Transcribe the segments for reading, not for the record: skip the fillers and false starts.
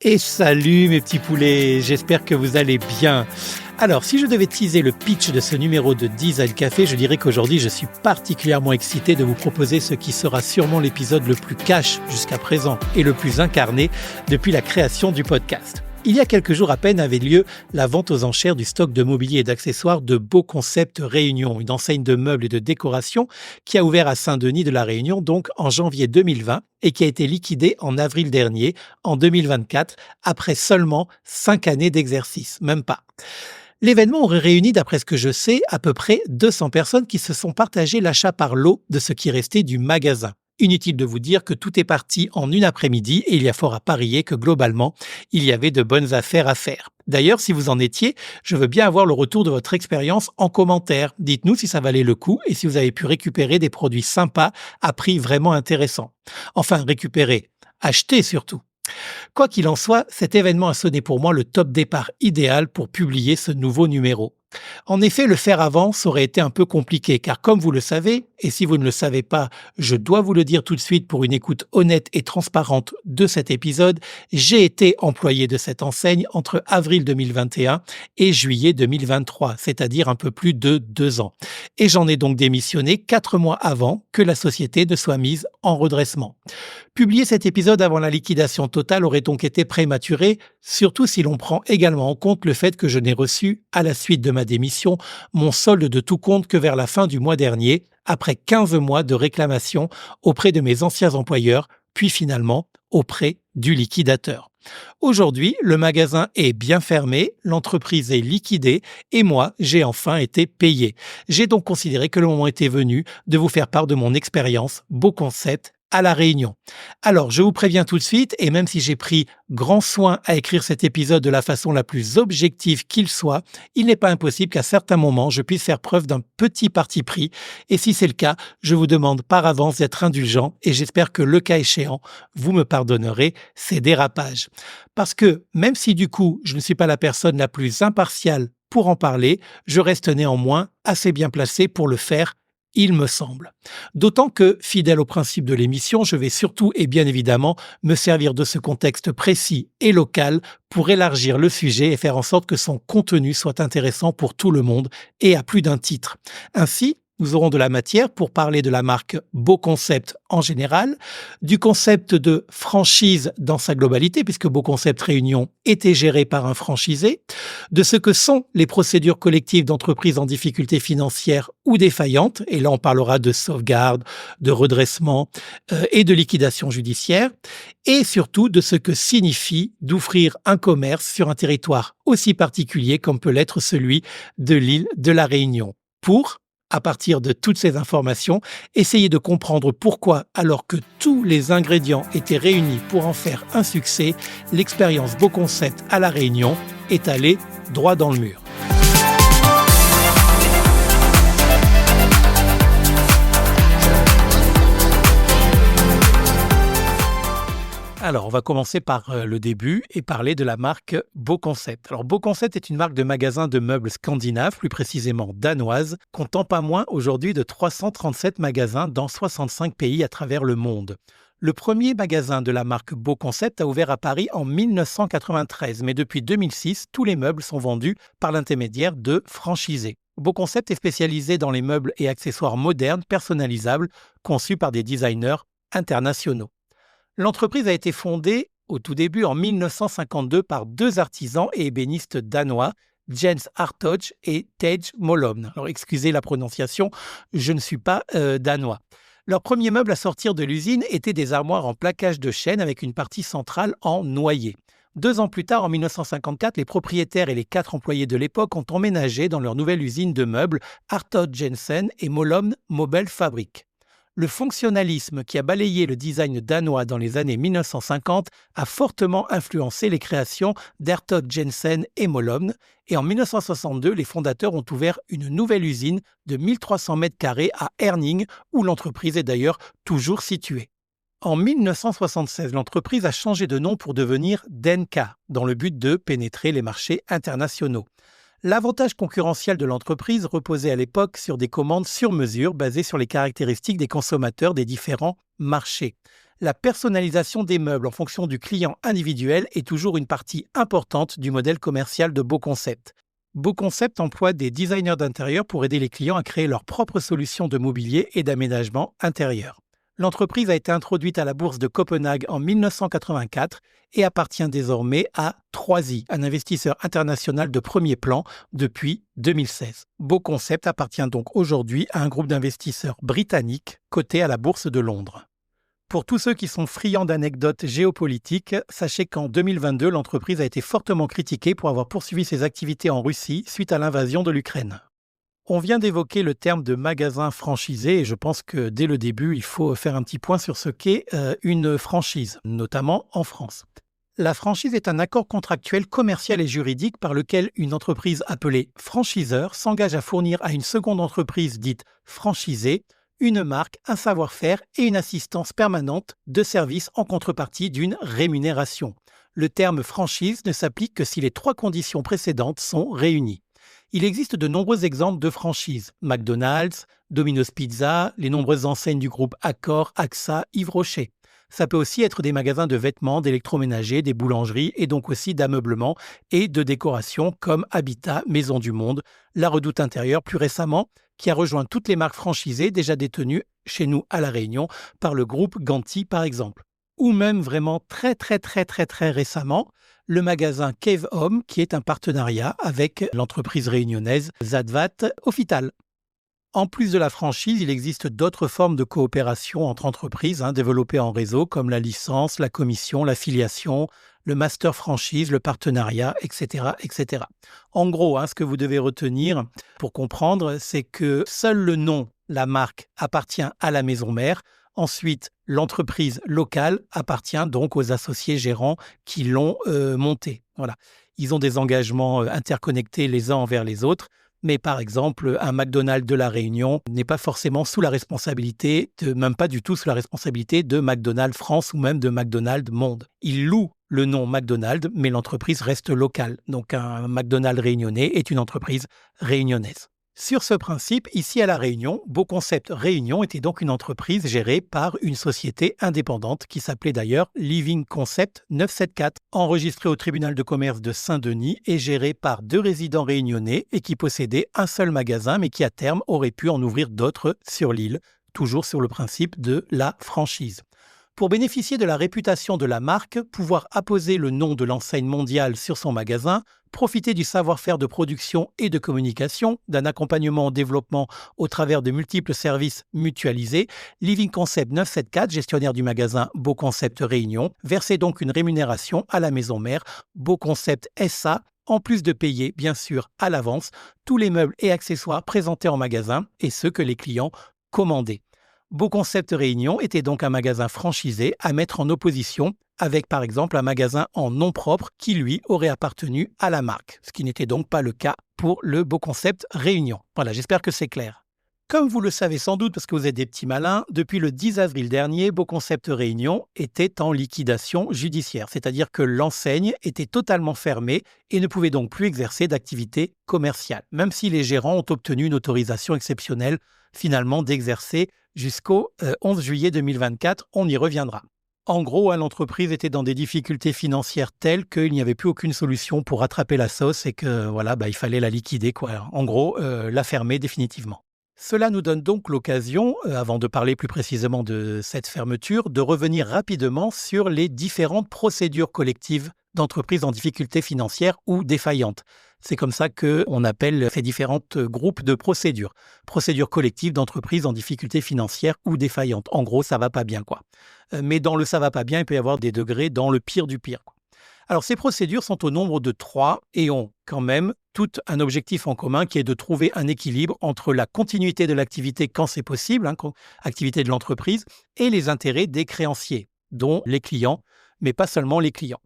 Et salut mes petits poulets, j'espère que vous allez bien. Alors, si je devais teaser le pitch de ce numéro de Design Café, je dirais qu'aujourd'hui je suis particulièrement excité de vous proposer ce qui sera sûrement l'épisode le plus cash jusqu'à présent et le plus incarné depuis la création du podcast. Il y a quelques jours à peine avait lieu la vente aux enchères du stock de mobilier et d'accessoires de Beau Concept Réunion, une enseigne de meubles et de décoration qui a ouvert à Saint-Denis de la Réunion donc en janvier 2020 et qui a été liquidée en avril dernier, en 2024, après seulement 5 années d'exercice, même pas. L'événement aurait réuni, d'après ce que je sais, à peu près 200 personnes qui se sont partagées l'achat par lot de ce qui restait du magasin. Inutile de vous dire que tout est parti en une après-midi et il y a fort à parier que globalement, il y avait de bonnes affaires à faire. D'ailleurs, si vous en étiez, je veux bien avoir le retour de votre expérience en commentaire. Dites-nous si ça valait le coup et si vous avez pu récupérer des produits sympas à prix vraiment intéressant. Enfin, récupérer, acheter surtout. Quoi qu'il en soit, cet événement a sonné pour moi le top départ idéal pour publier ce nouveau numéro. En effet, le faire avant, ça aurait été un peu compliqué, car comme vous le savez, et si vous ne le savez pas, je dois vous le dire tout de suite pour une écoute honnête et transparente de cet épisode, j'ai été employé de cette enseigne entre avril 2021 et juillet 2023, c'est-à-dire un peu plus de 2 ans. Et j'en ai donc démissionné 4 mois avant que la société ne soit mise en redressement. Publier cet épisode avant la liquidation totale aurait donc été prématuré, surtout si l'on prend également en compte le fait que je n'ai reçu, à la suite de ma démission, mon solde de tout compte que vers la fin du mois dernier, après 15 mois de réclamation auprès de mes anciens employeurs, puis finalement auprès du liquidateur. Aujourd'hui, le magasin est bien fermé, l'entreprise est liquidée et moi, j'ai enfin été payé. J'ai donc considéré que le moment était venu de vous faire part de mon expérience Beau Concept à La Réunion. Alors, je vous préviens tout de suite, et même si j'ai pris grand soin à écrire cet épisode de la façon la plus objective qu'il soit, il n'est pas impossible qu'à certains moments, je puisse faire preuve d'un petit parti pris, et si c'est le cas, je vous demande par avance d'être indulgent, et j'espère que le cas échéant, vous me pardonnerez ces dérapages. Parce que, même si du coup, je ne suis pas la personne la plus impartiale pour en parler, je reste néanmoins assez bien placé pour le faire, il me semble. D'autant que, fidèle au principe de l'émission, je vais surtout et bien évidemment me servir de ce contexte précis et local pour élargir le sujet et faire en sorte que son contenu soit intéressant pour tout le monde et à plus d'un titre. Ainsi, nous aurons de la matière pour parler de la marque Beau Concept en général, du concept de franchise dans sa globalité, puisque Beau Concept Réunion était géré par un franchisé, de ce que sont les procédures collectives d'entreprises en difficulté financière ou défaillantes, et là on parlera de sauvegarde, de redressement et de liquidation judiciaire, et surtout de ce que signifie d'ouvrir un commerce sur un territoire aussi particulier comme peut l'être celui de l'île de la Réunion, pour à partir de toutes ces informations, essayez de comprendre pourquoi, alors que tous les ingrédients étaient réunis pour en faire un succès, l'expérience Beau Concept à La Réunion est allée droit dans le mur. Alors, on va commencer par le début et parler de la marque Beau Concept. Alors, Beau Concept est une marque de magasins de meubles scandinaves, plus précisément danoise, comptant pas moins aujourd'hui de 337 magasins dans 65 pays à travers le monde. Le premier magasin de la marque Beau Concept a ouvert à Paris en 1993, mais depuis 2006, tous les meubles sont vendus par l'intermédiaire de franchisés. Beau Concept est spécialisé dans les meubles et accessoires modernes, personnalisables, conçus par des designers internationaux. L'entreprise a été fondée au tout début en 1952 par 2 artisans et ébénistes danois, Jens Hartog et Tej Molomne. Alors excusez la prononciation, je ne suis pas danois. Leur premier meuble à sortir de l'usine était des armoires en plaquage de chêne avec une partie centrale en noyer. 2 ans plus tard, en 1954, les propriétaires et les 4 employés de l'époque ont emménagé dans leur nouvelle usine de meubles Hartog Jensen et Molomne Mobile Fabric. Le fonctionnalisme qui a balayé le design danois dans les années 1950 a fortement influencé les créations d'Hartog Jensen et Molomne, et en 1962, les fondateurs ont ouvert une nouvelle usine de 1300 m² à Herning, où l'entreprise est d'ailleurs toujours située. En 1976, l'entreprise a changé de nom pour devenir Denka, dans le but de pénétrer les marchés internationaux. L'avantage concurrentiel de l'entreprise reposait à l'époque sur des commandes sur mesure basées sur les caractéristiques des consommateurs des différents marchés. La personnalisation des meubles en fonction du client individuel est toujours une partie importante du modèle commercial de BoConcept. BoConcept emploie des designers d'intérieur pour aider les clients à créer leurs propres solutions de mobilier et d'aménagement intérieur. L'entreprise a été introduite à la bourse de Copenhague en 1984 et appartient désormais à 3i, un investisseur international de premier plan depuis 2016. BoConcept appartient donc aujourd'hui à un groupe d'investisseurs britanniques coté à la bourse de Londres. Pour tous ceux qui sont friands d'anecdotes géopolitiques, sachez qu'en 2022, l'entreprise a été fortement critiquée pour avoir poursuivi ses activités en Russie suite à l'invasion de l'Ukraine. On vient d'évoquer le terme de magasin franchisé et je pense que dès le début, il faut faire un petit point sur ce qu'est une franchise, notamment en France. La franchise est un accord contractuel commercial et juridique par lequel une entreprise appelée franchiseur s'engage à fournir à une seconde entreprise dite franchisée une marque, un savoir-faire et une assistance permanente de service en contrepartie d'une rémunération. Le terme franchise ne s'applique que si les 3 conditions précédentes sont réunies. Il existe de nombreux exemples de franchises. McDonald's, Domino's Pizza, les nombreuses enseignes du groupe Accor, AXA, Yves Rocher. Ça peut aussi être des magasins de vêtements, d'électroménager, des boulangeries et donc aussi d'ameublement et de décoration comme Habitat, Maison du Monde, La Redoute Intérieure plus récemment, qui a rejoint toutes les marques franchisées déjà détenues chez nous à La Réunion par le groupe Ganti par exemple. Ou même vraiment très récemment, le magasin Cave Home qui est un partenariat avec l'entreprise réunionnaise Zadvat Offital. En plus de la franchise, il existe d'autres formes de coopération entre entreprises développées en réseau comme la licence, la commission, l'affiliation, le master franchise, le partenariat, etc. etc. En gros, ce que vous devez retenir pour comprendre, c'est que seul le nom, la marque, appartient à la maison mère. Ensuite, l'entreprise locale appartient donc aux associés gérants qui l'ont montée. Voilà. Ils ont des engagements interconnectés les uns envers les autres. Mais par exemple, un McDonald's de La Réunion n'est pas forcément sous la responsabilité, même pas du tout sous la responsabilité de McDonald's France ou même de McDonald's Monde. Il loue le nom McDonald's, mais l'entreprise reste locale. Donc un McDonald's réunionnais est une entreprise réunionnaise. Sur ce principe, ici à La Réunion, BoConcept Réunion était donc une entreprise gérée par une société indépendante qui s'appelait d'ailleurs Living Concept 974, enregistrée au tribunal de commerce de Saint-Denis et gérée par 2 résidents réunionnais et qui possédait un seul magasin mais qui à terme aurait pu en ouvrir d'autres sur l'île, toujours sur le principe de la franchise. Pour bénéficier de la réputation de la marque, pouvoir apposer le nom de l'enseigne mondiale sur son magasin, profiter du savoir-faire de production et de communication, d'un accompagnement au développement au travers de multiples services mutualisés, Living Concept 974, gestionnaire du magasin BoConcept Réunion, versait donc une rémunération à la maison mère BoConcept SA, en plus de payer, bien sûr, à l'avance, tous les meubles et accessoires présentés en magasin et ceux que les clients commandaient. BoConcept Réunion était donc un magasin franchisé à mettre en opposition avec par exemple un magasin en nom propre qui lui aurait appartenu à la marque, ce qui n'était donc pas le cas pour le BoConcept Réunion. Voilà, j'espère que c'est clair. Comme vous le savez sans doute parce que vous êtes des petits malins, depuis le 10 avril dernier, BoConcept Réunion était en liquidation judiciaire, c'est-à-dire que l'enseigne était totalement fermée et ne pouvait donc plus exercer d'activité commerciale, même si les gérants ont obtenu une autorisation exceptionnelle finalement d'exercer jusqu'au 11 juillet 2024, on y reviendra. En gros, l'entreprise était dans des difficultés financières telles qu'il n'y avait plus aucune solution pour rattraper la sauce et que il fallait la liquider, quoi. En gros, la fermer définitivement. Cela nous donne donc l'occasion, avant de parler plus précisément de cette fermeture, de revenir rapidement sur les différentes procédures collectives d'entreprises en difficulté financière ou défaillantes. C'est comme ça qu'on appelle ces différents groupes de procédures. Procédures collectives d'entreprises en difficulté financière ou défaillantes. En gros, ça va pas bien, quoi. Mais dans le ça va pas bien, il peut y avoir des degrés dans le pire du pire, quoi. Alors, ces procédures sont au nombre de 3 et ont quand même tout un objectif en commun qui est de trouver un équilibre entre la continuité de l'activité quand c'est possible, activité de l'entreprise, et les intérêts des créanciers, dont les clients, mais pas seulement les clients.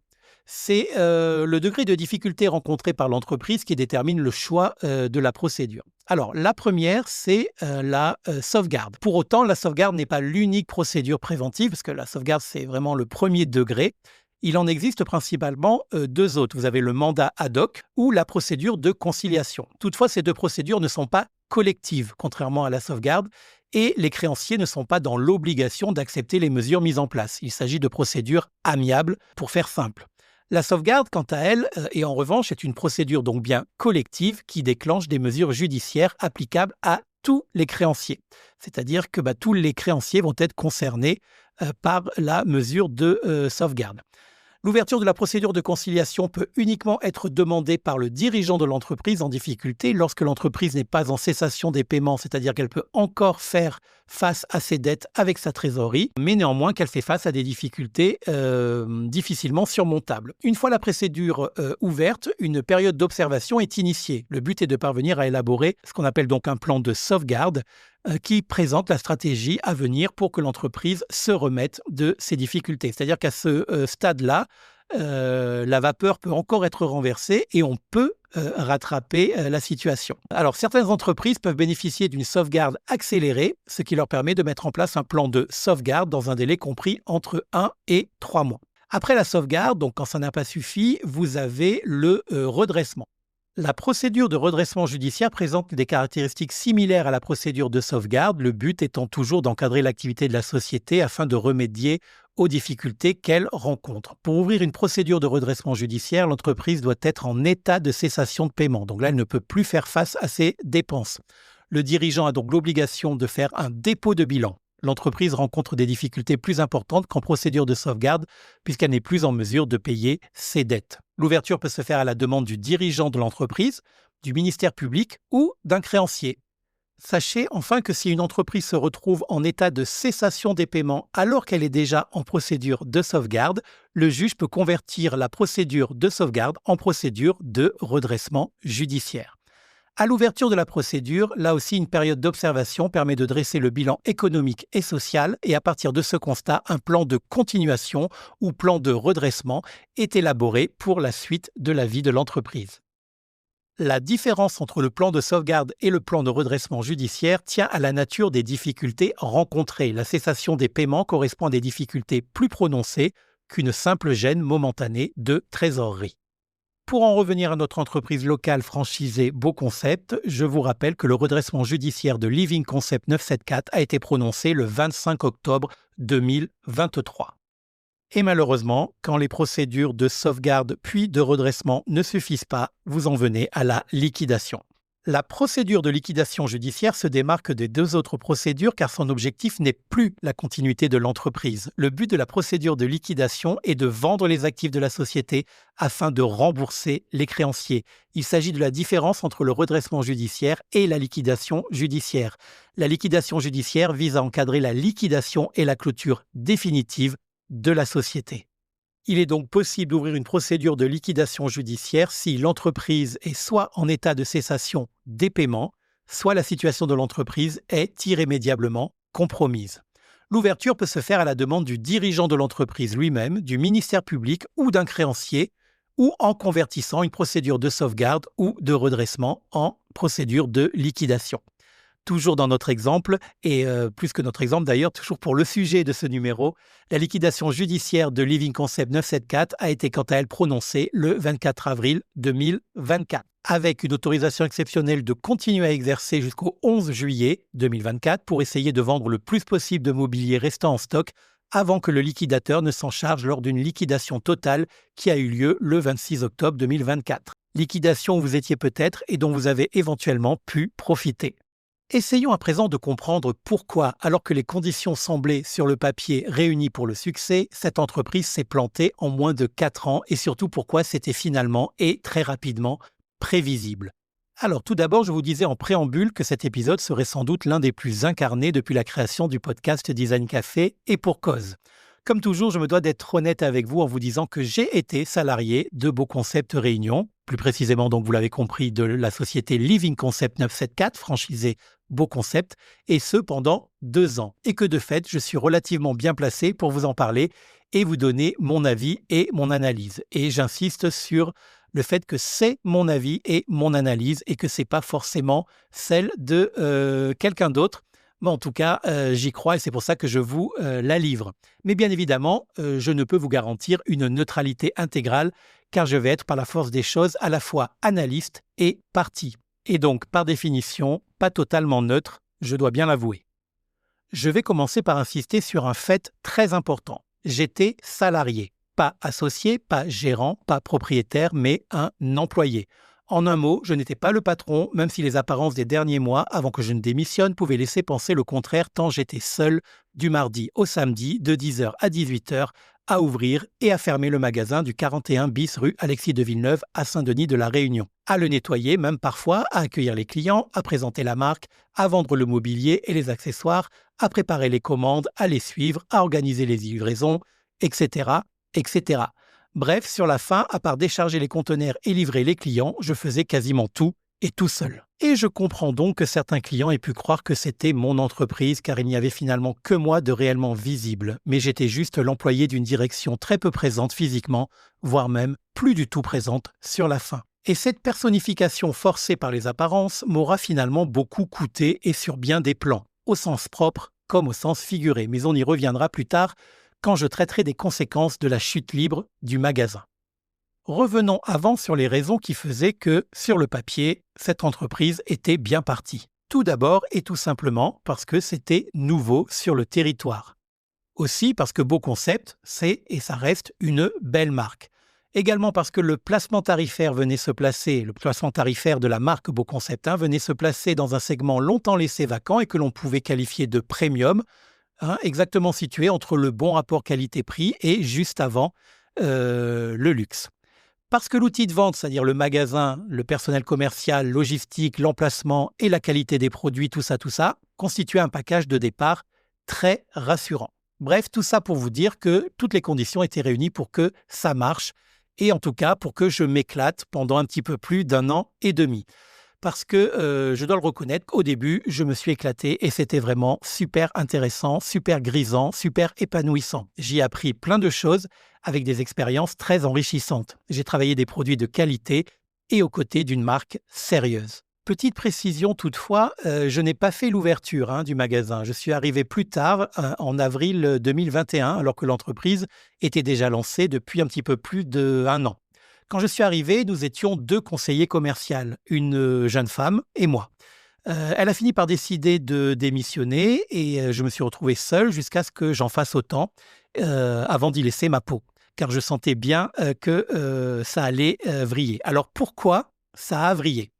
C'est le degré de difficulté rencontré par l'entreprise qui détermine le choix de la procédure. Alors, la première, c'est la sauvegarde. Pour autant, la sauvegarde n'est pas l'unique procédure préventive, parce que la sauvegarde, c'est vraiment le premier degré. Il en existe principalement 2 autres. Vous avez le mandat ad hoc ou la procédure de conciliation. Toutefois, ces 2 procédures ne sont pas collectives, contrairement à la sauvegarde. et les créanciers ne sont pas dans l'obligation d'accepter les mesures mises en place. Il s'agit de procédures amiables pour faire simple. La sauvegarde, quant à elle, et en revanche, est une procédure donc bien collective qui déclenche des mesures judiciaires applicables à tous les créanciers. C'est-à-dire que tous les créanciers vont être concernés par la mesure de sauvegarde. L'ouverture de la procédure de conciliation peut uniquement être demandée par le dirigeant de l'entreprise en difficulté lorsque l'entreprise n'est pas en cessation des paiements, c'est-à-dire qu'elle peut encore faire face à ses dettes avec sa trésorerie, mais néanmoins qu'elle fait face à des difficultés difficilement surmontables. Une fois la procédure ouverte, une période d'observation est initiée. Le but est de parvenir à élaborer ce qu'on appelle donc un plan de sauvegarde qui présente la stratégie à venir pour que l'entreprise se remette de ses difficultés. C'est-à-dire qu'à ce stade-là, la vapeur peut encore être renversée et on peut rattraper la situation. Alors, certaines entreprises peuvent bénéficier d'une sauvegarde accélérée, ce qui leur permet de mettre en place un plan de sauvegarde dans un délai compris entre 1 et 3 mois. Après la sauvegarde, donc quand ça n'a pas suffi, vous avez le redressement. La procédure de redressement judiciaire présente des caractéristiques similaires à la procédure de sauvegarde, le but étant toujours d'encadrer l'activité de la société afin de remédier aux difficultés qu'elle rencontre. Pour ouvrir une procédure de redressement judiciaire, l'entreprise doit être en état de cessation de paiement. Donc là, elle ne peut plus faire face à ses dépenses. Le dirigeant a donc l'obligation de faire un dépôt de bilan. L'entreprise rencontre des difficultés plus importantes qu'en procédure de sauvegarde puisqu'elle n'est plus en mesure de payer ses dettes. L'ouverture peut se faire à la demande du dirigeant de l'entreprise, du ministère public ou d'un créancier. Sachez enfin que si une entreprise se retrouve en état de cessation des paiements alors qu'elle est déjà en procédure de sauvegarde, le juge peut convertir la procédure de sauvegarde en procédure de redressement judiciaire. À l'ouverture de la procédure, là aussi une période d'observation permet de dresser le bilan économique et social et à partir de ce constat, un plan de continuation ou plan de redressement est élaboré pour la suite de la vie de l'entreprise. La différence entre le plan de sauvegarde et le plan de redressement judiciaire tient à la nature des difficultés rencontrées. La cessation des paiements correspond à des difficultés plus prononcées qu'une simple gêne momentanée de trésorerie. Pour en revenir à notre entreprise locale franchisée Beau Concept, je vous rappelle que le redressement judiciaire de Living Concept 974 a été prononcé le 25 octobre 2023. Et malheureusement, quand les procédures de sauvegarde puis de redressement ne suffisent pas, vous en venez à la liquidation. La procédure de liquidation judiciaire se démarque des deux autres procédures car son objectif n'est plus la continuité de l'entreprise. Le but de la procédure de liquidation est de vendre les actifs de la société afin de rembourser les créanciers. Il s'agit de la différence entre le redressement judiciaire et la liquidation judiciaire. La liquidation judiciaire vise à encadrer la liquidation et la clôture définitive de la société. Il est donc possible d'ouvrir une procédure de liquidation judiciaire si l'entreprise est soit en état de cessation des paiements, soit la situation de l'entreprise est irrémédiablement compromise. L'ouverture peut se faire à la demande du dirigeant de l'entreprise lui-même, du ministère public ou d'un créancier, ou en convertissant une procédure de sauvegarde ou de redressement en procédure de liquidation. Toujours dans notre exemple, et plus que notre exemple d'ailleurs, toujours pour le sujet de ce numéro, la liquidation judiciaire de Living Concept 974 a été quant à elle prononcée le 24 avril 2024, avec une autorisation exceptionnelle de continuer à exercer jusqu'au 11 juillet 2024 pour essayer de vendre le plus possible de mobilier restant en stock avant que le liquidateur ne s'en charge lors d'une liquidation totale qui a eu lieu le 26 octobre 2024. Liquidation où vous étiez peut-être et dont vous avez éventuellement pu profiter. Essayons à présent de comprendre pourquoi, alors que les conditions semblaient sur le papier réunies pour le succès, cette entreprise s'est plantée en moins de 4 ans et surtout pourquoi c'était finalement et très rapidement prévisible. Alors tout d'abord, je vous disais en préambule que cet épisode serait sans doute l'un des plus incarnés depuis la création du podcast Design Café et pour cause. Comme toujours, je me dois d'être honnête avec vous en vous disant que j'ai été salarié de Beau Concept Réunion, plus précisément donc vous l'avez compris de la société Living Concept 974, franchisée Beau Concept, et ce pendant 2 ans. Et que de fait, je suis relativement bien placé pour vous en parler et vous donner mon avis et mon analyse. Et j'insiste sur le fait que c'est mon avis et mon analyse et que ce n'est pas forcément celle de quelqu'un d'autre. Mais en tout cas, j'y crois et c'est pour ça que je vous la livre. Mais bien évidemment, je ne peux vous garantir une neutralité intégrale car je vais être par la force des choses à la fois analyste et partie. Et donc, par définition, pas totalement neutre, je dois bien l'avouer. Je vais commencer par insister sur un fait très important. J'étais salarié, pas associé, pas gérant, pas propriétaire, mais un employé. En un mot, je n'étais pas le patron, même si les apparences des derniers mois, avant que je ne démissionne, pouvaient laisser penser le contraire tant j'étais seul du mardi au samedi, de 10h à 18h, à ouvrir et à fermer le magasin du 41 bis rue Alexis de Villeneuve à Saint-Denis de la Réunion. À le nettoyer, même parfois, à accueillir les clients, à présenter la marque, à vendre le mobilier et les accessoires, à préparer les commandes, à les suivre, à organiser les livraisons, etc., etc. Bref, sur la fin, à part décharger les conteneurs et livrer les clients, je faisais quasiment tout et tout seul. Et je comprends donc que certains clients aient pu croire que c'était mon entreprise car il n'y avait finalement que moi de réellement visible. Mais j'étais juste l'employé d'une direction très peu présente physiquement, voire même plus du tout présente sur la fin. Et cette personnification forcée par les apparences m'aura finalement beaucoup coûté et sur bien des plans, au sens propre comme au sens figuré. Mais on y reviendra plus tard quand je traiterai des conséquences de la chute libre du magasin. Revenons avant sur les raisons qui faisaient que, sur le papier, cette entreprise était bien partie. Tout d'abord et tout simplement parce que c'était nouveau sur le territoire. Aussi parce que Beau Concept, c'est et ça reste une belle marque. Également parce que le placement tarifaire le placement tarifaire de la marque Beau Concept venait se placer dans un segment longtemps laissé vacant et que l'on pouvait qualifier de premium, exactement situé entre le bon rapport qualité-prix et juste avant le luxe. Parce que l'outil de vente, c'est-à-dire le magasin, le personnel commercial, logistique, l'emplacement et la qualité des produits, tout ça, constituait un package de départ très rassurant. Bref, tout ça pour vous dire que toutes les conditions étaient réunies pour que ça marche et en tout cas pour que je m'éclate pendant un petit peu plus d'1 an et demi. Parce que je dois le reconnaître qu'au début, je me suis éclaté et c'était vraiment super intéressant, super grisant, super épanouissant. J'y ai appris plein de choses avec des expériences très enrichissantes. J'ai travaillé des produits de qualité et aux côtés d'une marque sérieuse. Petite précision toutefois, je n'ai pas fait l'ouverture du magasin. Je suis arrivé plus tard, en avril 2021, alors que l'entreprise était déjà lancée depuis un petit peu plus d'1 an. Quand je suis arrivé, nous étions 2 conseillers commerciaux, une jeune femme et moi. Elle a fini par décider de démissionner et je me suis retrouvé seul jusqu'à ce que j'en fasse autant avant d'y laisser ma peau, car je sentais bien que ça allait vriller. Alors pourquoi ça a vrillé?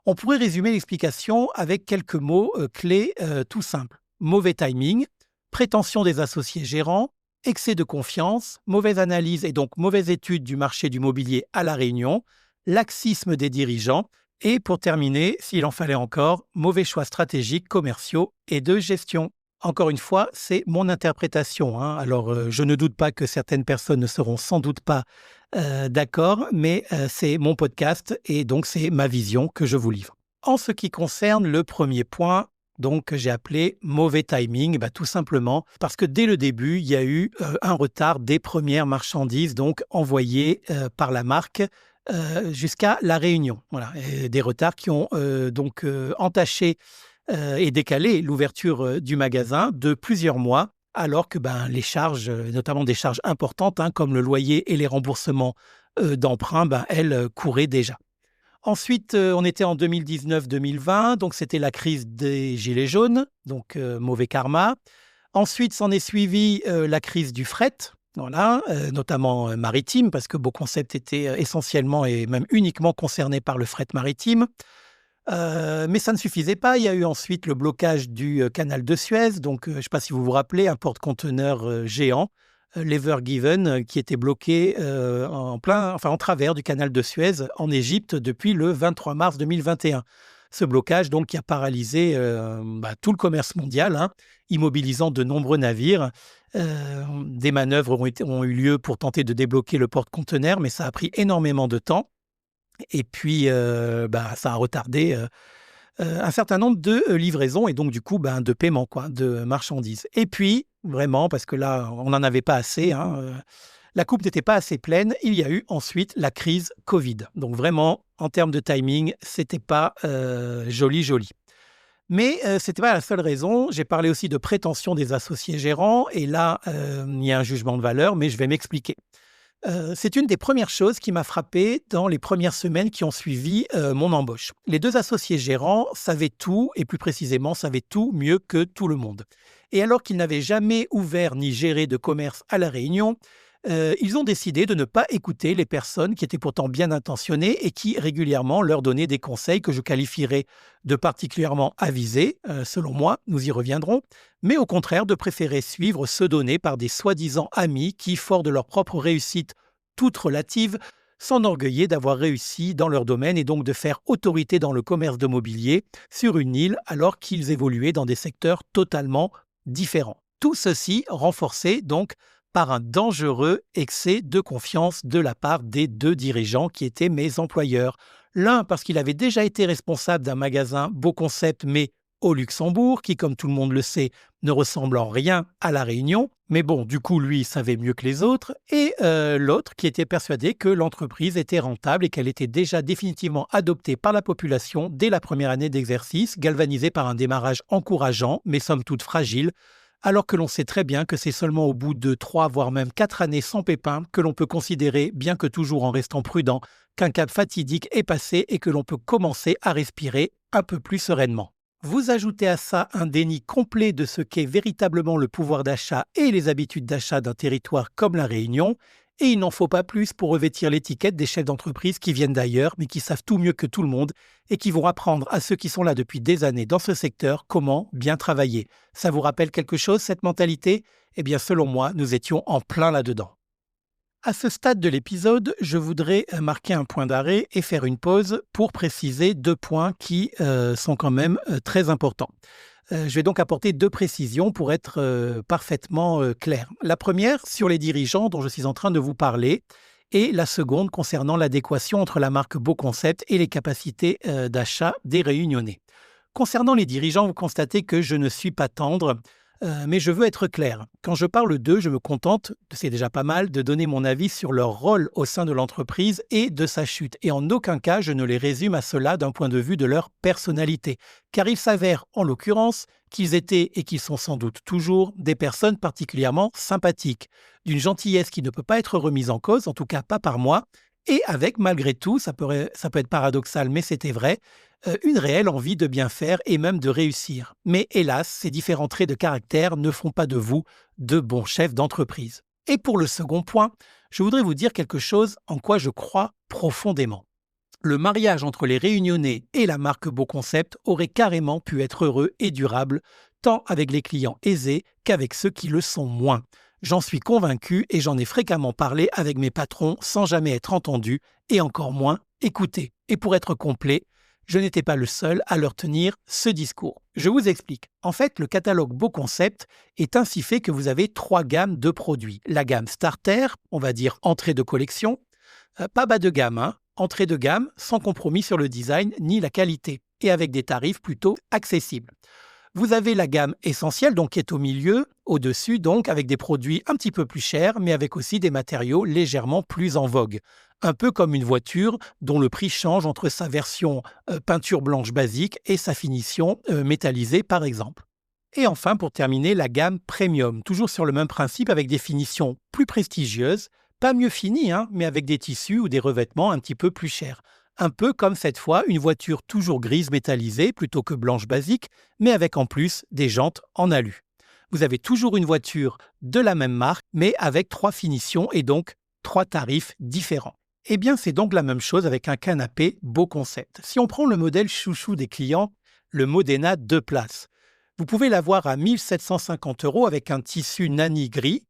On pourrait résumer l'explication avec quelques mots clés tout simples. Mauvais timing, prétention des associés gérants, excès de confiance, mauvaise analyse et donc mauvaise étude du marché du mobilier à La Réunion, laxisme des dirigeants et pour terminer, s'il en fallait encore, mauvais choix stratégiques, commerciaux et de gestion. Encore une fois, c'est mon interprétation. Alors, je ne doute pas que certaines personnes ne seront sans doute pas d'accord, mais c'est mon podcast et donc c'est ma vision que je vous livre. En ce qui concerne le premier point, donc que j'ai appelé mauvais timing, tout simplement parce que dès le début, il y a eu un retard des premières marchandises donc envoyées par la marque jusqu'à La Réunion. Voilà, et des retards qui ont entaché et décalé l'ouverture du magasin de plusieurs mois, alors que les charges, notamment des charges importantes comme le loyer et les remboursements d'emprunt, elles couraient déjà. Ensuite, on était en 2019-2020, donc c'était la crise des Gilets jaunes, donc mauvais karma. Ensuite, s'en est suivi la crise du fret, voilà, notamment maritime, parce que Beau Concept était essentiellement et même uniquement concerné par le fret maritime. Mais ça ne suffisait pas. Il y a eu ensuite le blocage du canal de Suez, donc je ne sais pas si vous vous rappelez, un porte-conteneurs géant, l'Ever Given, qui était bloqué en travers du canal de Suez en Égypte depuis le 23 mars 2021. Ce blocage donc qui a paralysé tout le commerce mondial, immobilisant de nombreux navires. Des manœuvres ont eu lieu pour tenter de débloquer le porte-conteneurs, mais ça a pris énormément de temps. Et puis, ça a retardé un certain nombre de livraisons et donc du coup de paiement de marchandises. Et puis, vraiment, parce que là, on n'en avait pas assez, la coupe n'était pas assez pleine, il y a eu ensuite la crise Covid. Donc vraiment, en termes de timing, c'était pas joli. Mais ce n'était pas la seule raison. J'ai parlé aussi de prétention des associés gérants et là, il y a un jugement de valeur, mais je vais m'expliquer. C'est une des premières choses qui m'a frappé dans les premières semaines qui ont suivi mon embauche. Les 2 associés gérants savaient tout, et plus précisément, savaient tout mieux que tout le monde. Et alors qu'ils n'avaient jamais ouvert ni géré de commerce à La Réunion, ils ont décidé de ne pas écouter les personnes qui étaient pourtant bien intentionnées et qui régulièrement leur donnaient des conseils que je qualifierais de particulièrement avisés, selon moi, nous y reviendrons, mais au contraire de préférer suivre ceux donnés par des soi-disant amis qui, forts de leur propre réussite toute relative, s'enorgueillaient d'avoir réussi dans leur domaine et donc de faire autorité dans le commerce de mobilier sur une île alors qu'ils évoluaient dans des secteurs totalement différents. Tout ceci renforcé donc par un dangereux excès de confiance de la part des deux dirigeants qui étaient mes employeurs. L'un parce qu'il avait déjà été responsable d'un magasin Beau Concept mais au Luxembourg, qui comme tout le monde le sait ne ressemble en rien à La Réunion, mais bon, du coup lui savait mieux que les autres, et l'autre qui était persuadé que l'entreprise était rentable et qu'elle était déjà définitivement adoptée par la population dès la première année d'exercice, galvanisée par un démarrage encourageant mais somme toute fragile, alors que l'on sait très bien que c'est seulement au bout de 3 voire même 4 années sans pépin que l'on peut considérer, bien que toujours en restant prudent, qu'un cap fatidique est passé et que l'on peut commencer à respirer un peu plus sereinement. Vous ajoutez à ça un déni complet de ce qu'est véritablement le pouvoir d'achat et les habitudes d'achat d'un territoire comme La Réunion, et il n'en faut pas plus pour revêtir l'étiquette des chefs d'entreprise qui viennent d'ailleurs, mais qui savent tout mieux que tout le monde et qui vont apprendre à ceux qui sont là depuis des années dans ce secteur comment bien travailler. Ça vous rappelle quelque chose, cette mentalité? Eh bien, selon moi, nous étions en plein là-dedans. À ce stade de l'épisode, je voudrais marquer un point d'arrêt et faire une pause pour préciser 2 points qui sont quand même très importants. Je vais donc apporter 2 précisions pour être parfaitement clair. La première sur les dirigeants dont je suis en train de vous parler et la seconde concernant l'adéquation entre la marque Beau Concept et les capacités d'achat des Réunionnais. Concernant les dirigeants, vous constatez que je ne suis pas tendre, mais je veux être clair. Quand je parle d'eux, je me contente, c'est déjà pas mal, de donner mon avis sur leur rôle au sein de l'entreprise et de sa chute. Et en aucun cas, je ne les résume à cela d'un point de vue de leur personnalité. Car il s'avère, en l'occurrence, qu'ils étaient et qu'ils sont sans doute toujours des personnes particulièrement sympathiques, d'une gentillesse qui ne peut pas être remise en cause, en tout cas pas par moi, et avec, malgré tout, ça peut être paradoxal, mais c'était vrai, une réelle envie de bien faire et même de réussir. Mais hélas, ces différents traits de caractère ne font pas de vous de bons chefs d'entreprise. Et pour le second point, je voudrais vous dire quelque chose en quoi je crois profondément. Le mariage entre les Réunionnais et la marque Beau Concept aurait carrément pu être heureux et durable, tant avec les clients aisés qu'avec ceux qui le sont moins. J'en suis convaincu et j'en ai fréquemment parlé avec mes patrons sans jamais être entendu et encore moins écouté. Et pour être complet, je n'étais pas le seul à leur tenir ce discours. Je vous explique. En fait, le catalogue Beau Concept est ainsi fait que vous avez 3 gammes de produits. La gamme Starter, on va dire entrée de collection, pas bas de gamme, entrée de gamme, sans compromis sur le design ni la qualité, et avec des tarifs plutôt accessibles. Vous avez la gamme essentielle, donc qui est au milieu, au-dessus, donc avec des produits un petit peu plus chers, mais avec aussi des matériaux légèrement plus en vogue. Un peu comme une voiture dont le prix change entre sa version peinture blanche basique et sa finition métallisée, par exemple. Et enfin, pour terminer, la gamme Premium, toujours sur le même principe avec des finitions plus prestigieuses, pas mieux finies, mais avec des tissus ou des revêtements un petit peu plus chers. Un peu comme cette fois une voiture toujours grise métallisée plutôt que blanche basique, mais avec en plus des jantes en alu. Vous avez toujours une voiture de la même marque, mais avec 3 finitions et donc 3 tarifs différents. Eh bien, c'est donc la même chose avec un canapé Beau Concept. Si on prend le modèle chouchou des clients, le Modena 2 places, vous pouvez l'avoir à 1 750 € avec un tissu Nani gris,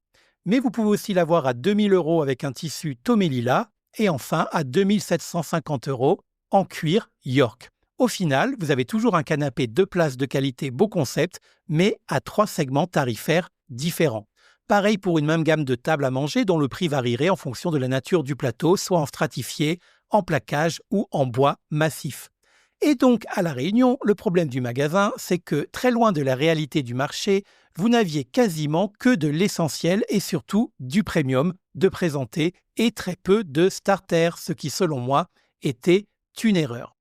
mais vous pouvez aussi l'avoir à 2 000 € avec un tissu Tomé Lila, et enfin à 2 750 € en cuir York. Au final, vous avez toujours un canapé 2 places de qualité Beau Concept, mais à 3 segments tarifaires différents. Pareil pour une même gamme de tables à manger dont le prix varierait en fonction de la nature du plateau, soit en stratifié, en plaquage ou en bois massif. Et donc, à La Réunion, le problème du magasin, c'est que, très loin de la réalité du marché, vous n'aviez quasiment que de l'essentiel et surtout du premium de présenter et très peu de starter, ce qui, selon moi, était une erreur.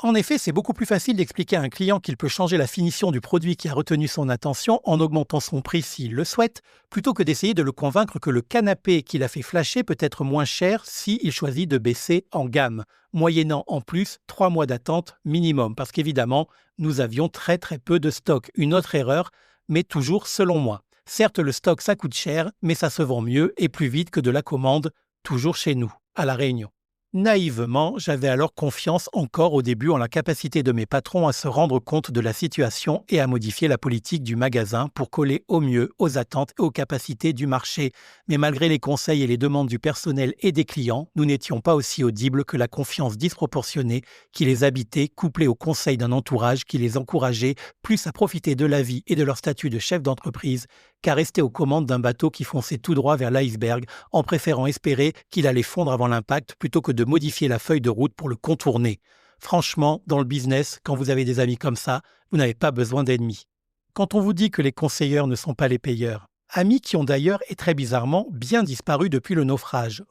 En effet, c'est beaucoup plus facile d'expliquer à un client qu'il peut changer la finition du produit qui a retenu son attention en augmentant son prix s'il le souhaite, plutôt que d'essayer de le convaincre que le canapé qu'il a fait flasher peut être moins cher s'il choisit de baisser en gamme, moyennant en plus 3 mois d'attente minimum, parce qu'évidemment, nous avions très peu de stock. Une autre erreur, mais toujours selon moi. Certes, le stock, ça coûte cher, mais ça se vend mieux et plus vite que de la commande, toujours chez nous, à La Réunion. Naïvement, j'avais alors confiance encore au début en la capacité de mes patrons à se rendre compte de la situation et à modifier la politique du magasin pour coller au mieux aux attentes et aux capacités du marché. Mais malgré les conseils et les demandes du personnel et des clients, nous n'étions pas aussi audibles que la confiance disproportionnée qui les habitait, couplée aux conseils d'un entourage qui les encourageait plus à profiter de la vie et de leur statut de chef d'entreprise qu'à rester aux commandes d'un bateau qui fonçait tout droit vers l'iceberg en préférant espérer qu'il allait fondre avant l'impact plutôt que de modifier la feuille de route pour le contourner. Franchement, dans le business, quand vous avez des amis comme ça, vous n'avez pas besoin d'ennemis. Quand on vous dit que les conseilleurs ne sont pas les payeurs, amis qui ont d'ailleurs et très bizarrement bien disparu depuis le naufrage.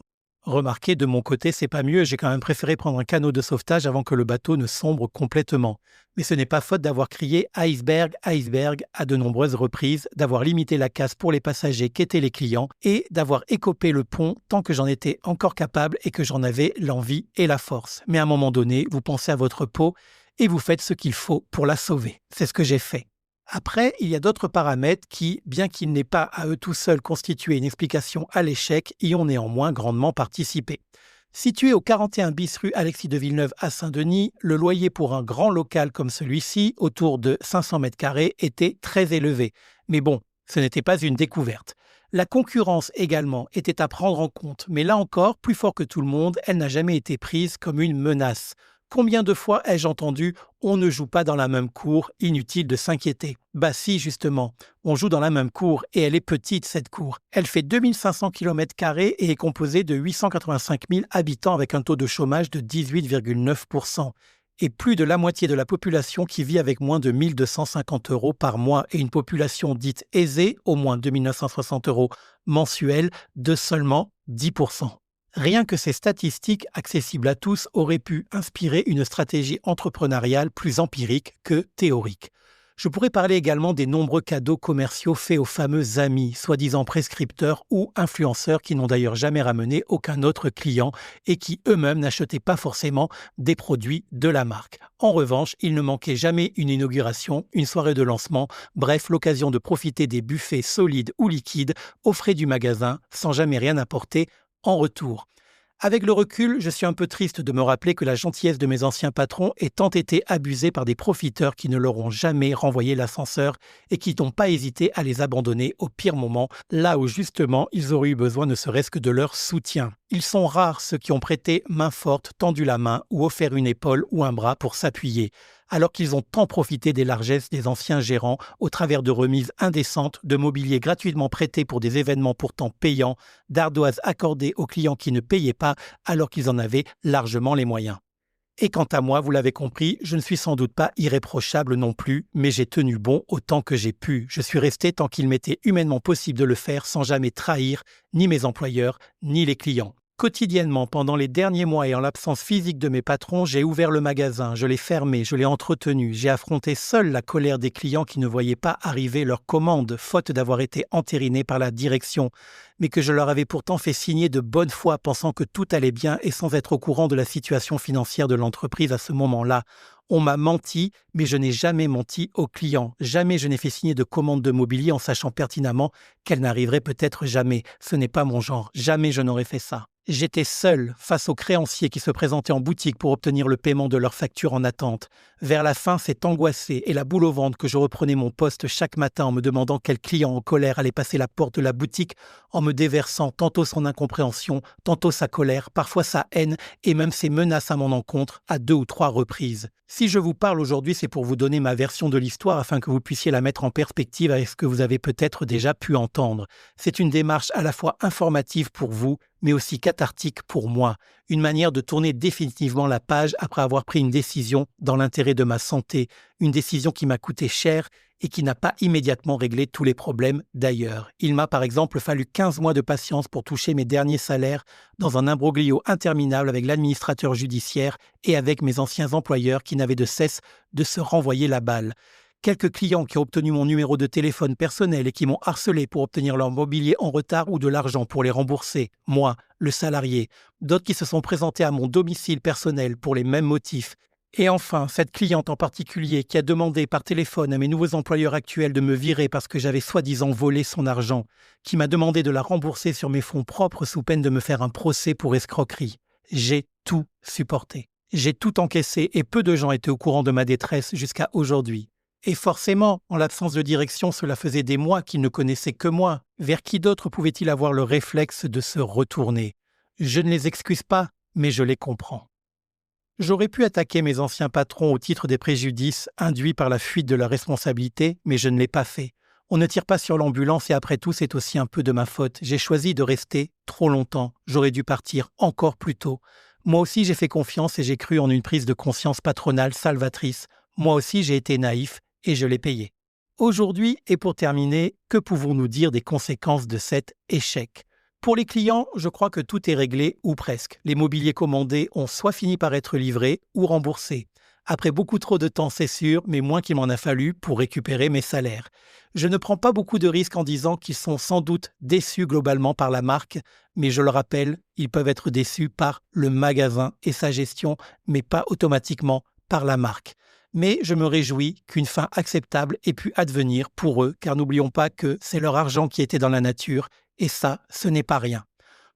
Remarquez, de mon côté, c'est pas mieux, j'ai quand même préféré prendre un canot de sauvetage avant que le bateau ne sombre complètement. Mais ce n'est pas faute d'avoir crié « iceberg, iceberg » à de nombreuses reprises, d'avoir limité la casse pour les passagers qu'étaient les clients et d'avoir écopé le pont tant que j'en étais encore capable et que j'en avais l'envie et la force. Mais à un moment donné, vous pensez à votre peau et vous faites ce qu'il faut pour la sauver. C'est ce que j'ai fait. Après, il y a d'autres paramètres qui, bien qu'ils n'aient pas à eux tout seuls constitué une explication à l'échec, y ont néanmoins grandement participé. Situé au 41 bis rue Alexis de Villeneuve à Saint-Denis, le loyer pour un grand local comme celui-ci, autour de 500 m², était très élevé. Mais bon, ce n'était pas une découverte. La concurrence également était à prendre en compte, mais là encore, plus fort que tout le monde, elle n'a jamais été prise comme une menace. Combien de fois ai-je entendu « on ne joue pas dans la même cour, inutile de s'inquiéter ». Bah si, justement, on joue dans la même cour et elle est petite cette cour. Elle fait 2500 km² et est composée de 885 000 habitants avec un taux de chômage de 18,9%. Et plus de la moitié de la population qui vit avec moins de 1 250 € par mois et une population dite aisée, au moins 2 960 € mensuels, de seulement 10%. Rien que ces statistiques accessibles à tous auraient pu inspirer une stratégie entrepreneuriale plus empirique que théorique. Je pourrais parler également des nombreux cadeaux commerciaux faits aux fameux amis, soi-disant prescripteurs ou influenceurs qui n'ont d'ailleurs jamais ramené aucun autre client et qui eux-mêmes n'achetaient pas forcément des produits de la marque. En revanche, il ne manquait jamais une inauguration, une soirée de lancement, bref, l'occasion de profiter des buffets solides ou liquides aux frais du magasin sans jamais rien apporter en retour. Avec le recul, je suis un peu triste de me rappeler que la gentillesse de mes anciens patrons ait tant été abusée par des profiteurs qui ne leur ont jamais renvoyé l'ascenseur et qui n'ont pas hésité à les abandonner au pire moment, là où justement ils auraient eu besoin ne serait-ce que de leur soutien. Ils sont rares ceux qui ont prêté main forte, tendu la main ou offert une épaule ou un bras pour s'appuyer, alors qu'ils ont tant profité des largesses des anciens gérants au travers de remises indécentes, de mobilier gratuitement prêté pour des événements pourtant payants, d'ardoises accordées aux clients qui ne payaient pas alors qu'ils en avaient largement les moyens. Et quant à moi, vous l'avez compris, je ne suis sans doute pas irréprochable non plus, mais j'ai tenu bon autant que j'ai pu. Je suis resté tant qu'il m'était humainement possible de le faire sans jamais trahir ni mes employeurs, ni les clients. Quotidiennement, pendant les derniers mois et en l'absence physique de mes patrons, j'ai ouvert le magasin, je l'ai fermé, je l'ai entretenu, j'ai affronté seul la colère des clients qui ne voyaient pas arriver leurs commandes, faute d'avoir été entérinés par la direction, mais que je leur avais pourtant fait signer de bonne foi, pensant que tout allait bien et sans être au courant de la situation financière de l'entreprise à ce moment-là. On m'a menti, mais je n'ai jamais menti aux clients. Jamais je n'ai fait signer de commande de mobilier en sachant pertinemment qu'elle n'arriverait peut-être jamais. Ce n'est pas mon genre. Jamais je n'aurais fait ça. J'étais seul face aux créanciers qui se présentaient en boutique pour obtenir le paiement de leurs factures en attente. Vers la fin, c'est angoissé et la boule au ventre que je reprenais mon poste chaque matin en me demandant quel client en colère allait passer la porte de la boutique en me déversant tantôt son incompréhension, tantôt sa colère, parfois sa haine et même ses menaces à mon encontre à 2 ou 3 reprises. Si je vous parle aujourd'hui, c'est pour vous donner ma version de l'histoire afin que vous puissiez la mettre en perspective avec ce que vous avez peut-être déjà pu entendre. C'est une démarche à la fois informative pour vous, mais aussi cathartique pour moi. Une manière de tourner définitivement la page après avoir pris une décision dans l'intérêt de ma santé. Une décision qui m'a coûté cher et qui n'a pas immédiatement réglé tous les problèmes d'ailleurs. Il m'a par exemple fallu 15 mois de patience pour toucher mes derniers salaires dans un imbroglio interminable avec l'administrateur judiciaire et avec mes anciens employeurs qui n'avaient de cesse de se renvoyer la balle. Quelques clients qui ont obtenu mon numéro de téléphone personnel et qui m'ont harcelé pour obtenir leur mobilier en retard ou de l'argent pour les rembourser, moi, le salarié. D'autres qui se sont présentés à mon domicile personnel pour les mêmes motifs. Et enfin, cette cliente en particulier qui a demandé par téléphone à mes nouveaux employeurs actuels de me virer parce que j'avais soi-disant volé son argent, qui m'a demandé de la rembourser sur mes fonds propres sous peine de me faire un procès pour escroquerie. J'ai tout supporté. J'ai tout encaissé et peu de gens étaient au courant de ma détresse jusqu'à aujourd'hui. Et forcément, en l'absence de direction, cela faisait des mois qu'ils ne connaissaient que moi. Vers qui d'autre pouvait-il avoir le réflexe de se retourner? Je ne les excuse pas, mais je les comprends. J'aurais pu attaquer mes anciens patrons au titre des préjudices induits par la fuite de leur responsabilité, mais je ne l'ai pas fait. On ne tire pas sur l'ambulance et après tout, c'est aussi un peu de ma faute. J'ai choisi de rester trop longtemps. J'aurais dû partir encore plus tôt. Moi aussi, j'ai fait confiance et j'ai cru en une prise de conscience patronale salvatrice. Moi aussi, j'ai été naïf et je l'ai payé. Aujourd'hui, et pour terminer, que pouvons-nous dire des conséquences de cet échec ? Pour les clients, je crois que tout est réglé ou presque. Les mobiliers commandés ont soit fini par être livrés ou remboursés. Après beaucoup trop de temps, c'est sûr, mais moins qu'il m'en a fallu pour récupérer mes salaires. Je ne prends pas beaucoup de risques en disant qu'ils sont sans doute déçus globalement par la marque, mais je le rappelle, ils peuvent être déçus par le magasin et sa gestion, mais pas automatiquement par la marque. Mais je me réjouis qu'une fin acceptable ait pu advenir pour eux, car n'oublions pas que c'est leur argent qui était dans la nature, et ça, ce n'est pas rien.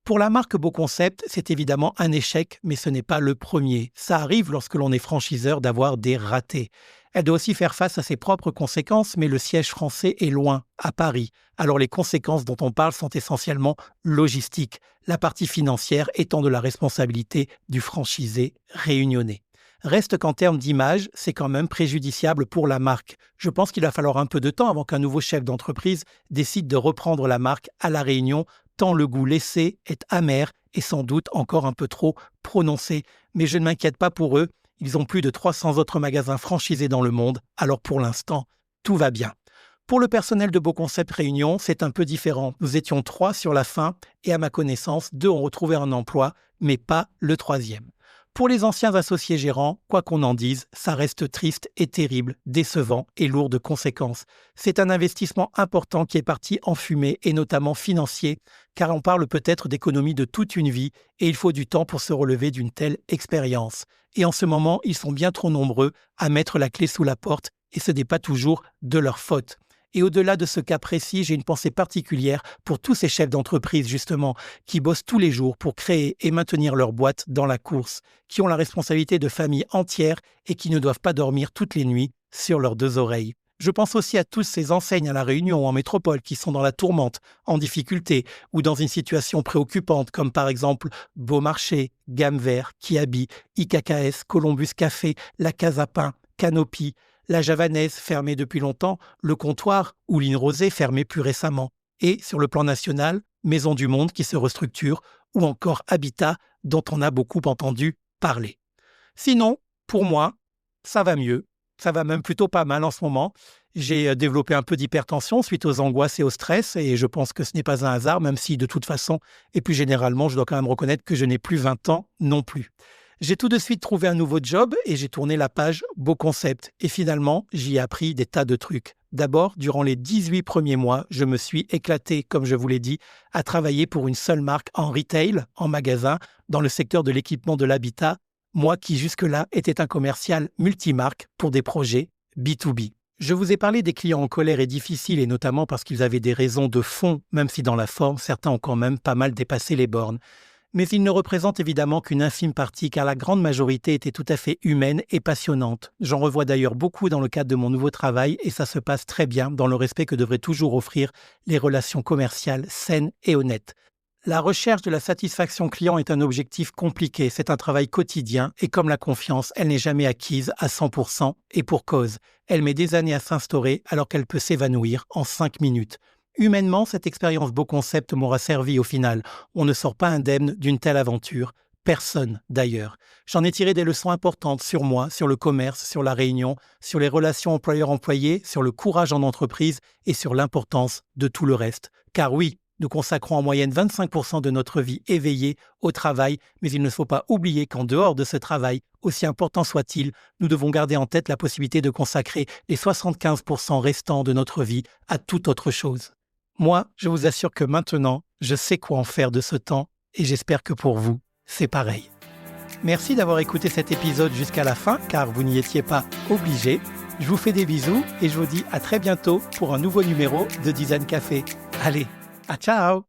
Pour la marque Beau Concept, c'est évidemment un échec, mais ce n'est pas le premier. Ça arrive lorsque l'on est franchiseur d'avoir des ratés. Elle doit aussi faire face à ses propres conséquences, mais le siège français est loin, à Paris. Alors les conséquences dont on parle sont essentiellement logistiques, la partie financière étant de la responsabilité du franchisé réunionnais. Reste qu'en termes d'image, c'est quand même préjudiciable pour la marque. Je pense qu'il va falloir un peu de temps avant qu'un nouveau chef d'entreprise décide de reprendre la marque à La Réunion, tant le goût laissé est amer et sans doute encore un peu trop prononcé. Mais je ne m'inquiète pas pour eux, ils ont plus de 300 autres magasins franchisés dans le monde, alors pour l'instant, tout va bien. Pour le personnel de Beau Concept Réunion, c'est un peu différent. Nous étions 3 sur la fin et à ma connaissance, 2 ont retrouvé un emploi, mais pas le 3e. Pour les anciens associés gérants, quoi qu'on en dise, ça reste triste et terrible, décevant et lourd de conséquences. C'est un investissement important qui est parti en fumée et notamment financier, car on parle peut-être d'économie de toute une vie et il faut du temps pour se relever d'une telle expérience. Et en ce moment, ils sont bien trop nombreux à mettre la clé sous la porte et ce n'est pas toujours de leur faute. Et au-delà de ce cas précis, j'ai une pensée particulière pour tous ces chefs d'entreprise, justement, qui bossent tous les jours pour créer et maintenir leur boîte dans la course, qui ont la responsabilité de familles entières et qui ne doivent pas dormir toutes les nuits sur leurs 2 oreilles. Je pense aussi à tous ces enseignes à La Réunion ou en métropole qui sont dans la tourmente, en difficulté ou dans une situation préoccupante, comme par exemple Beaumarchais, Gamme Vert, Kiabi, IKKS, Columbus Café, La Casa Pain, Canopy, La Javanaise fermée depuis longtemps, le comptoir ou Line Rosée fermée plus récemment. Et sur le plan national, Maison du Monde qui se restructure ou encore Habitat dont on a beaucoup entendu parler. Sinon, pour moi, ça va mieux. Ça va même plutôt pas mal en ce moment. J'ai développé un peu d'hypertension suite aux angoisses et au stress et je pense que ce n'est pas un hasard, même si de toute façon, et plus généralement, je dois quand même reconnaître que je n'ai plus 20 ans non plus. J'ai tout de suite trouvé un nouveau job et j'ai tourné la page Beau Concept. Et finalement, j'y ai appris des tas de trucs. D'abord, durant les 18 premiers mois, je me suis éclaté, comme je vous l'ai dit, à travailler pour une seule marque en retail, en magasin, dans le secteur de l'équipement de l'habitat, moi qui jusque-là était un commercial multimarque pour des projets B2B. Je vous ai parlé des clients en colère et difficiles et notamment parce qu'ils avaient des raisons de fond, même si dans la forme, certains ont quand même pas mal dépassé les bornes. Mais ils ne représentent évidemment qu'une infime partie car la grande majorité était tout à fait humaine et passionnante. J'en revois d'ailleurs beaucoup dans le cadre de mon nouveau travail et ça se passe très bien dans le respect que devraient toujours offrir les relations commerciales saines et honnêtes. La recherche de la satisfaction client est un objectif compliqué, c'est un travail quotidien et comme la confiance, elle n'est jamais acquise à 100% et pour cause. Elle met des années à s'instaurer alors qu'elle peut s'évanouir en 5 minutes. Humainement, cette expérience Beau Concept m'aura servi au final. On ne sort pas indemne d'une telle aventure. Personne, d'ailleurs. J'en ai tiré des leçons importantes sur moi, sur le commerce, sur la Réunion, sur les relations employeur-employé, sur le courage en entreprise et sur l'importance de tout le reste. Car oui, nous consacrons en moyenne 25% de notre vie éveillée au travail, mais il ne faut pas oublier qu'en dehors de ce travail, aussi important soit-il, nous devons garder en tête la possibilité de consacrer les 75% restants de notre vie à toute autre chose. Moi, je vous assure que maintenant, je sais quoi en faire de ce temps et j'espère que pour vous, c'est pareil. Merci d'avoir écouté cet épisode jusqu'à la fin, car vous n'y étiez pas obligé. Je vous fais des bisous et je vous dis à très bientôt pour un nouveau numéro de Design Café. Allez, à ciao!